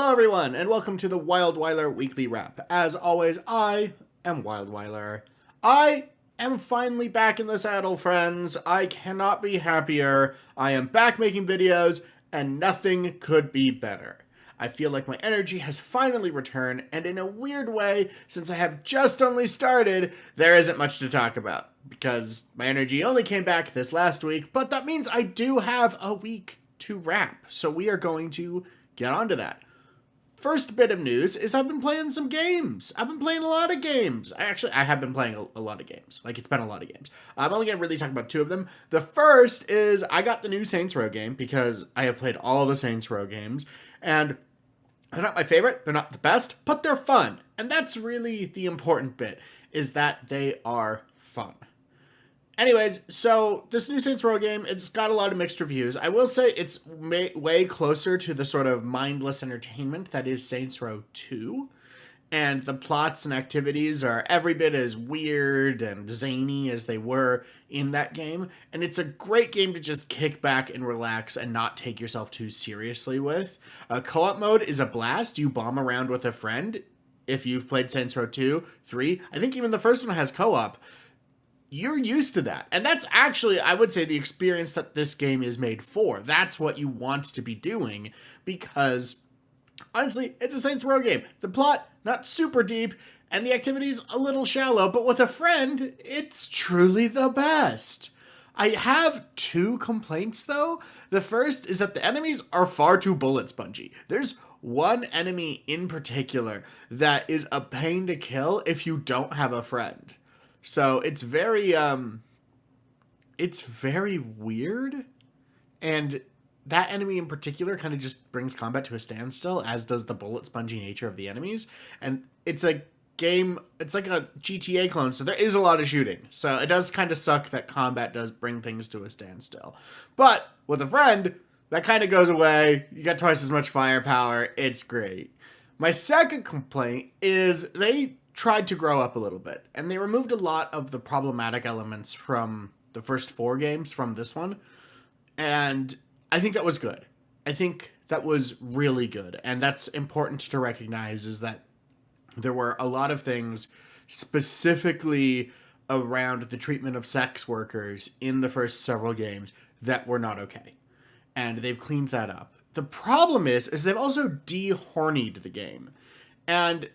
Hello everyone, and welcome to the WildWeiler Weekly Wrap. As always, I am WildWeiler. I am finally back in the saddle, friends. I cannot be happier. I am back making videos, and nothing could be better. I feel like my energy has finally returned, and in a weird way, since I have just only started, there isn't much to talk about. Because my energy only came back this last week, but that means I do have a week to wrap. So we are going to get onto that. First bit of news is I've been playing some games. I've been playing a lot of games. I have been playing a lot of games. Like, it's been a lot of games. I'm only going to really talk about two of them. The first is I got the new Saints Row game because I have played all the Saints Row games. And they're not my favorite. They're not the best, but they're fun. And that's really the important bit, is that they are fun. Anyways, so this new Saints Row game, it's got a lot of mixed reviews. I will say it's way closer to the sort of mindless entertainment that is Saints Row 2. And the plots and activities are every bit as weird and zany as they were in that game. And it's a great game to just kick back and relax and not take yourself too seriously with. Co-op mode is a blast. You bomb around with a friend. If you've played Saints Row 2, 3, I think even the first one has co-op. You're used to that. And that's actually, I would say, the experience that this game is made for. That's what you want to be doing because, honestly, it's a Saints Row game. The plot, not super deep, and the activities a little shallow, but with a friend, it's truly the best. I have two complaints, though. The first is that the enemies are far too bullet spongy. There's one enemy in particular that is a pain to kill if you don't have a friend. So it's very weird, and that enemy in particular kind of just brings combat to a standstill, as does the bullet spongy nature of the enemies. And it's a game, it's like a GTA clone, so there is a lot of shooting. So it does kind of suck that combat does bring things to a standstill. But with a friend, that kind of goes away. You got twice as much firepower. It's great. My second complaint is they tried to grow up a little bit, and they removed a lot of the problematic elements from the first 4 games from this one, and I think that was good. I think that was really good, and that's important to recognize, is that there were a lot of things specifically around the treatment of sex workers in the first several games that were not okay, and they've cleaned that up. The problem is they've also de-hornied the game, and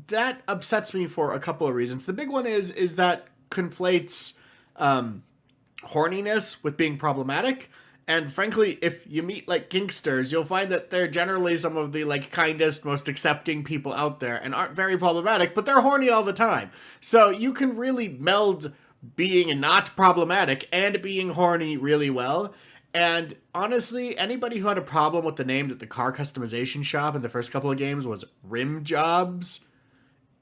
that upsets me for a couple of reasons. The big one is that conflates horniness with being problematic. And frankly, if you meet like kinksters, you'll find that they're generally some of the like kindest, most accepting people out there and aren't very problematic, but they're horny all the time. So you can really meld being not problematic and being horny really well. And honestly, anybody who had a problem with the name that the car customization shop in the first couple of games was Rim Jobs,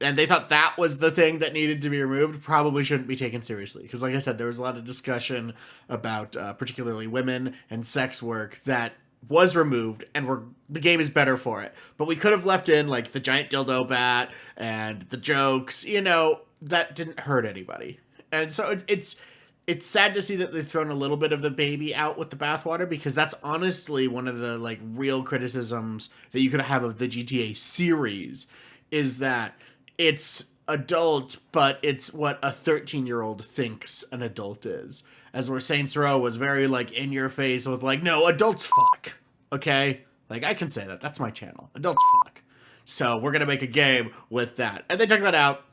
and they thought that was the thing that needed to be removed, probably shouldn't be taken seriously. Because like I said, there was a lot of discussion about particularly women and sex work that was removed, and the game is better for it. But we could have left in like the giant dildo bat and the jokes, that didn't hurt anybody. And so it's sad to see that they've thrown a little bit of the baby out with the bathwater, because that's honestly one of the like real criticisms that you could have of the GTA series, is that it's adult, but it's what a 13-year-old thinks an adult is. As where Saints Row was very, like, in your face with, like, no, adults fuck. Okay? Like, I can say that. That's my channel. Adults fuck. So, we're gonna make a game with that. And they took that out.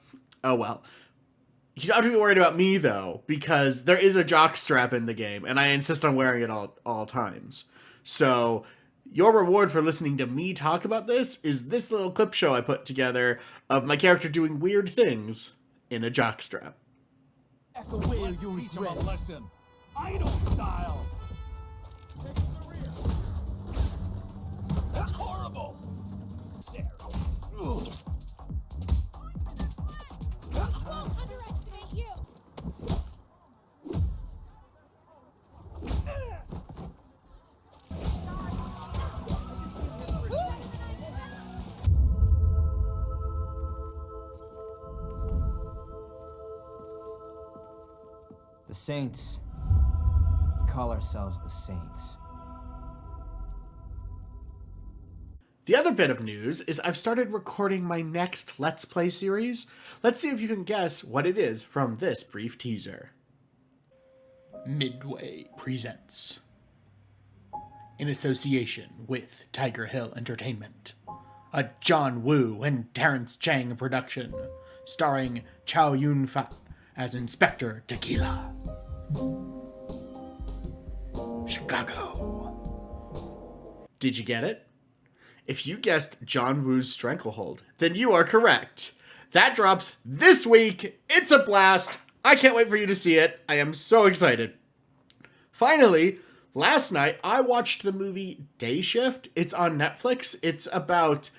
Oh, well. You don't have to be worried about me, though, because there is a jock strap in the game, and I insist on wearing it all times. So your reward for listening to me talk about this is this little clip show I put together of my character doing weird things in a jockstrap. Teach him a lesson. Idol style. Take to the rear. That's horrible. Sarah. I won't underestimate you. The Saints. We call ourselves the Saints. The other bit of news is I've started recording my next Let's Play series. Let's see if you can guess what it is from this brief teaser. Midway presents, in association with Tiger Hill Entertainment, a John Woo and Terrence Chang production, starring Chow Yun-fat as Inspector Tequila. Chicago. Did you get it? If you guessed John Woo's Stranglehold, then you are correct. That drops this week. It's a blast. I can't wait for you to see it. I am so excited. Finally, last night I watched the movie Day Shift. It's on Netflix. It's about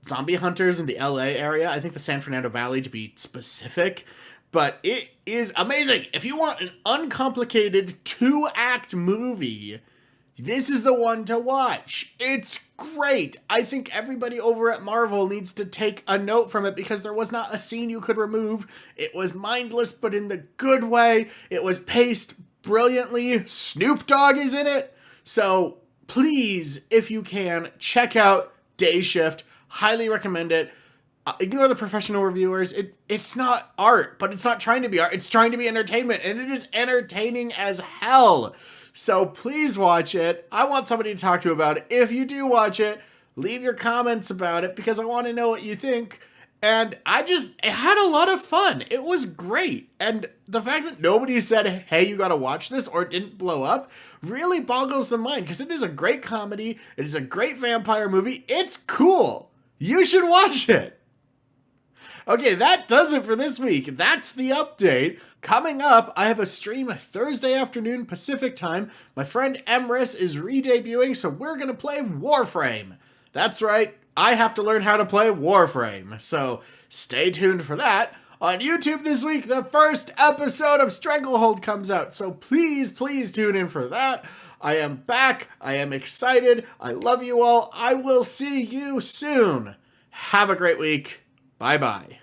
zombie hunters in the LA area. I think the San Fernando Valley to be specific. But it is amazing. If you want an uncomplicated 2-act movie, this is the one to watch. It's great. I think everybody over at Marvel needs to take a note from it because there was not a scene you could remove. It was mindless, but in the good way. It was paced brilliantly. Snoop Dogg is in it. So please, if you can, check out Day Shift. Highly recommend it. Ignore the professional reviewers. It's not art, but it's not trying to be art. It's trying to be entertainment, and it is entertaining as hell. So please watch it. I want somebody to talk to about it. If you do watch it, leave your comments about it because I want to know what you think. And I had a lot of fun. It was great. And the fact that nobody said, hey, you gotta watch this, or it didn't blow up, really boggles the mind because it is a great comedy. It is a great vampire movie. It's cool. You should watch it. Okay, that does it for this week. That's the update. Coming up, I have a stream Thursday afternoon Pacific time. My friend Emrys is re-debuting, so we're going to play Warframe. That's right, I have to learn how to play Warframe. So stay tuned for that. On YouTube this week, the first episode of Stranglehold comes out, so please, please tune in for that. I am back. I am excited. I love you all. I will see you soon. Have a great week. Bye-bye.